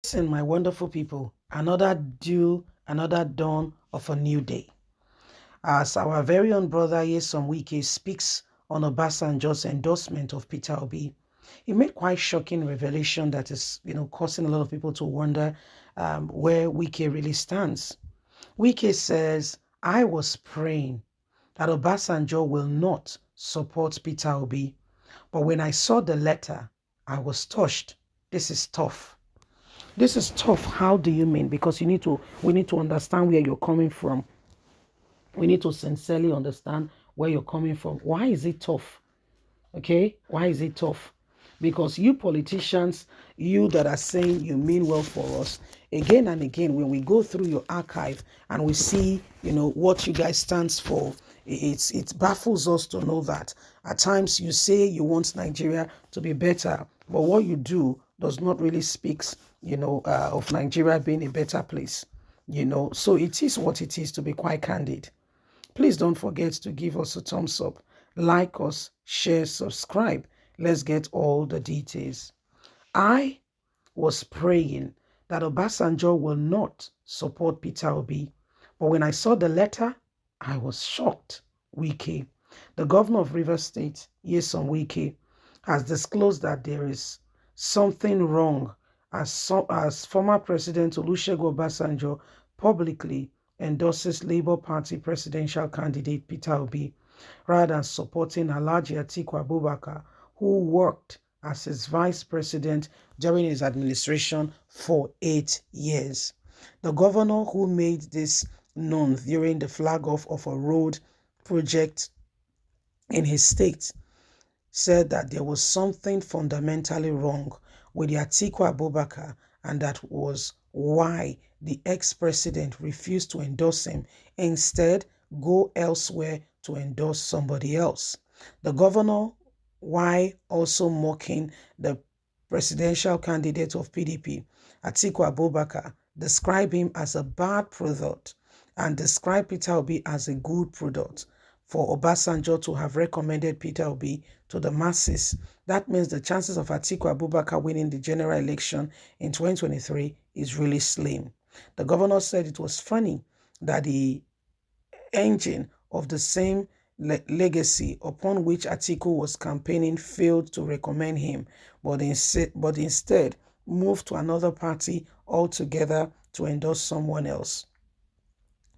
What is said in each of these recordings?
Listen, my wonderful people, another dawn of a new day. As our very own brother Wike speaks on Obasanjo's endorsement of Peter Obi, he made quite shocking revelation that is, causing a lot of people to wonder where Wike really stands. Wike says, I was praying that Obasanjo will not support Peter Obi, but when I saw the letter, I was touched. This is tough. This is tough. How do you mean? Because we need to understand where you're coming from. We need to sincerely understand where you're coming from. Why is it tough? Okay? Why is it tough? Because you politicians, you that are saying you mean well for us, again and again, when we go through your archive and we see, what you guys stands for, it baffles us to know that at times you say you want Nigeria to be better, but what you do does not really speaks, of Nigeria being a better place. So it is what it is, to be quite candid. Please don't forget to give us a thumbs up, like us, share, subscribe. Let's get all the details. I was praying that Obasanjo will not support Peter Obi, but when I saw the letter, I was shocked. Wike, the governor of Rivers State, Wike, has disclosed that there is something wrong as former President Olusegun Obasanjo publicly endorses Labour Party presidential candidate Peter Obi rather than supporting Alhaji Atiku Abubakar, who worked as his vice president during his administration for 8 years. The governor, who made this known during the flag off of a road project in his state, said that there was something fundamentally wrong with the Atiku Abubakar, and that was why the ex-president refused to endorse him, instead go elsewhere to endorse somebody else. The governor, while also mocking the presidential candidate of PDP, Atiku Abubakar, described him as a bad product and described Peter Obi as a good product. For Obasanjo to have recommended Peter Obi to the masses, that means the chances of Atiku Abubakar winning the general election in 2023 is really slim. The governor said it was funny that the engine of the same legacy upon which Atiku was campaigning failed to recommend him, but instead moved to another party altogether to endorse someone else.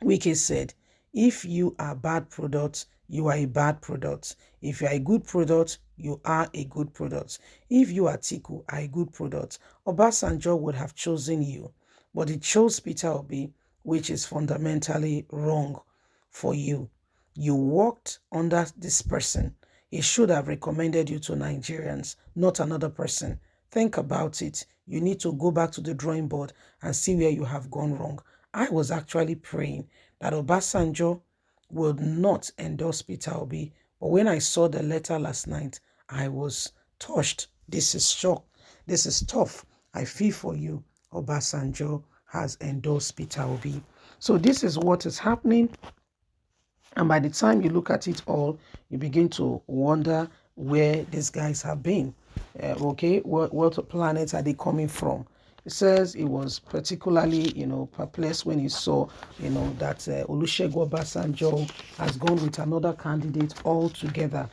Wike said, if you are bad product, you are a bad product. If you are a good product, you are a good product. If you, Atiku, are a good product, Obasanjo would have chosen you, but he chose Peter Obi, which is fundamentally wrong for you. You worked under this person. He should have recommended you to Nigerians, not another person. Think about it. You need to go back to the drawing board and see where you have gone wrong. I was actually praying that Obasanjo would not endorse Peter Obi, but when I saw the letter last night, I was touched. This is shock. This is tough. I feel for you. Obasanjo has endorsed Peter Obi. So this is what is happening. And by the time you look at it all, you begin to wonder where these guys have been. What planet are they coming from? It says it was particularly, perplexed when he saw, that Olusegun Obasanjo has gone with another candidate altogether,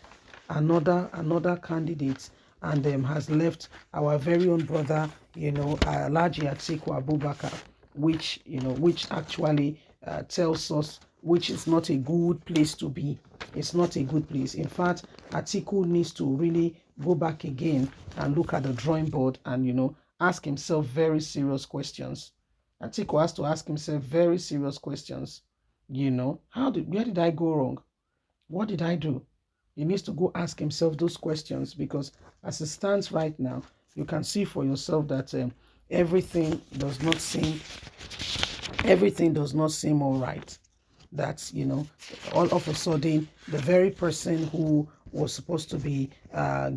another candidate, and has left our very own brother, Alhaji Atiku Abubakar, which actually tells us which is not a good place to be. It's not a good place. In fact, Atiku needs to really go back again and look at the drawing board and, ask himself very serious questions. Atiku has to ask himself very serious questions. Where did I go wrong? What did I do? He needs to go ask himself those questions, because as it stands right now, you can see for yourself that everything does not seem all right. That all of a sudden the very person who was supposed to be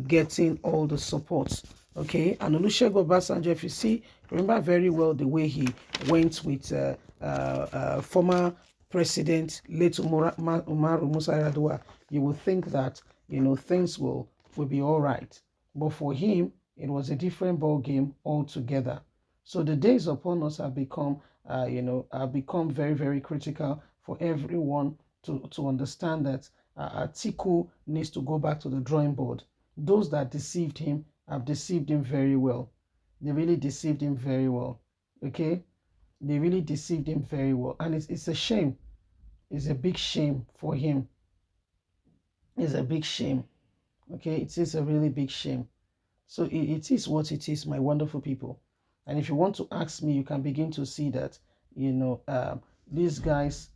getting all the support, okay, and Olusegun Obasanjo, if you remember very well the way he went with former president late Umaru Musa Yar'Adua, you would think that things will be all right, but for him it was a different ball game altogether. So the days upon us have become, have become very, very critical for everyone to understand that Atiku needs to go back to the drawing board. Those that deceived him have deceived him very well. They really deceived him very well. Okay? They really deceived him very well. And it's a shame. It's a big shame for him. It's a big shame. Okay? It is a really big shame. So it is what it is, my wonderful people. And if you want to ask me, you can begin to see that, these guys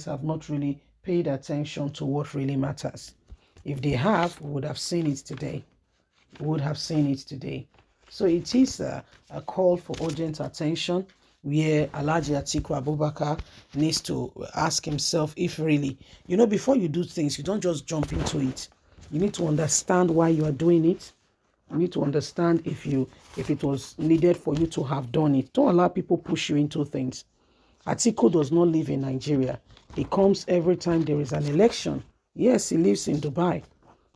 have not really paid attention to what really matters. If they have, we would have seen it today. We would have seen it today. So it is a call for urgent attention, where Alhaji Atiku Abubakar needs to ask himself if really, before you do things, you don't just jump into it. You need to understand why you are doing it. You need to understand if it was needed for you to have done it. Don't allow people push you into things. Atiku does not live in Nigeria. He comes every time there is an election. Yes, he lives in Dubai.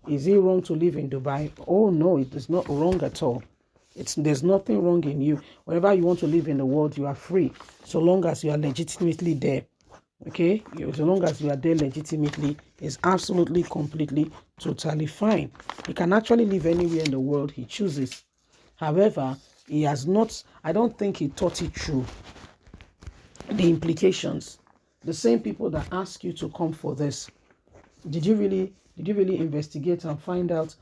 Is it wrong to live in Dubai? Oh no, it is not wrong at all. There's nothing wrong in you. Wherever you want to live in the world, you are free, so long as you are legitimately there. Okay, so long as you are there legitimately, is absolutely, completely, totally fine. He can actually live anywhere in the world he chooses. However, he has not, I don't think he thought it through. The implications. The same people that ask you to come for this, did you really investigate and find out,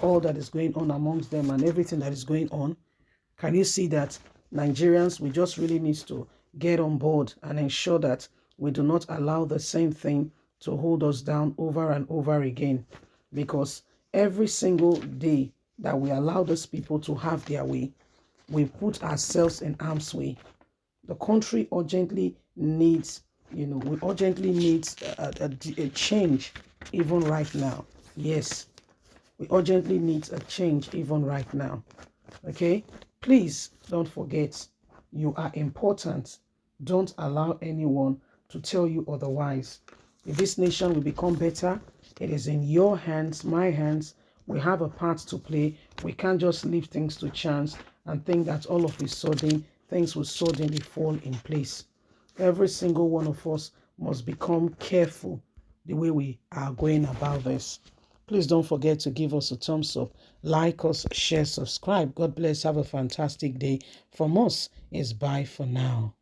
all that is going on amongst them and everything that is going on? Can you see that Nigerians, we just really need to get on board and ensure that we do not allow the same thing to hold us down over and over again? Because every single day that we allow these people to have their way, we put ourselves in harm's way. The country urgently needs, a change even right now. Yes, we urgently need a change even right now. Okay? Please don't forget, you are important. Don't allow anyone to tell you otherwise. If this nation will become better, it is in your hands, my hands. We have a part to play. We can't just leave things to chance and think that all of a sudden things will suddenly fall in place. Every single one of us must become careful the way we are going about this. Please don't forget to give us a thumbs up, like us, share, subscribe. God bless. Have a fantastic day. From us, is bye for now.